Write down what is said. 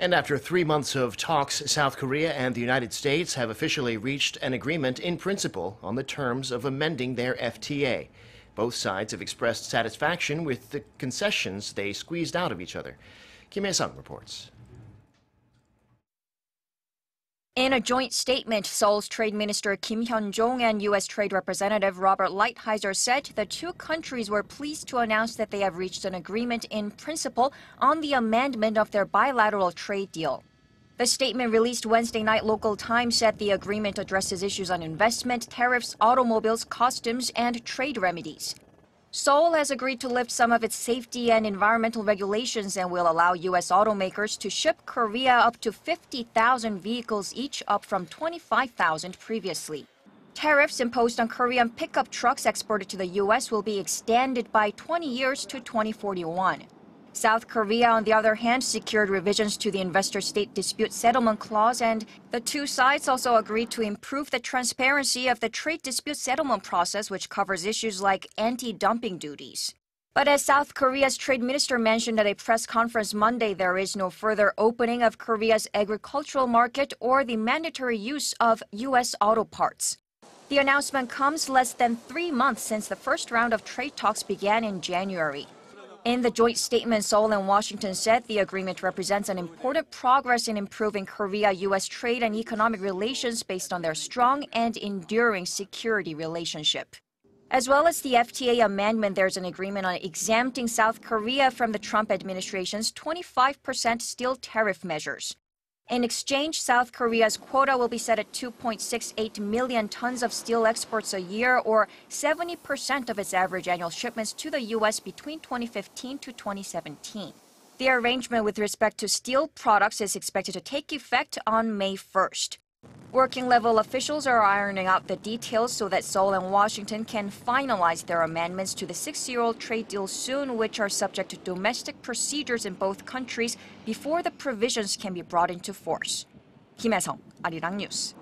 And after 3 months of talks, South Korea and the United States have officially reached an agreement in principle on the terms of amending their FTA. Both sides have expressed satisfaction with the concessions they squeezed out of each other. Kim Hyesung reports. In a joint statement, Seoul's Trade Minister Kim Hyun-chong and U.S. Trade Representative Robert Lighthizer said the two countries were pleased to announce that they have reached an agreement in principle on the amendment of their bilateral trade deal. The statement released Wednesday night local time said the agreement addresses issues on investment, tariffs, automobiles, customs, and trade remedies. Seoul has agreed to lift some of its safety and environmental regulations and will allow U.S. automakers to ship Korea up to 50,000 vehicles each, up from 25,000 previously. Tariffs imposed on Korean pickup trucks exported to the U.S. will be extended by 20 years to 2041. South Korea, on the other hand, secured revisions to the investor-state dispute settlement clause, and the two sides also agreed to improve the transparency of the trade dispute settlement process, which covers issues like anti-dumping duties. But as South Korea's trade minister mentioned at a press conference Monday, there is no further opening of Korea's agricultural market or the mandatory use of U.S. auto parts. The announcement comes less than 3 months since the first round of trade talks began in January. In the joint statement, Seoul and Washington said the agreement represents an important progress in improving Korea-U.S. trade and economic relations based on their strong and enduring security relationship. As well as the FTA amendment, there's an agreement on exempting South Korea from the Trump administration's 25% steel tariff measures. In exchange, South Korea's quota will be set at 2.68 million tons of steel exports a year, or 70% of its average annual shipments to the U.S. between 2015 to 2017. The arrangement with respect to steel products is expected to take effect on May 1st. Working-level officials are ironing out the details so that Seoul and Washington can finalize their amendments to the 6-year-old trade deal soon, which are subject to domestic procedures in both countries before the provisions can be brought into force. Kim Hyesung, Arirang News.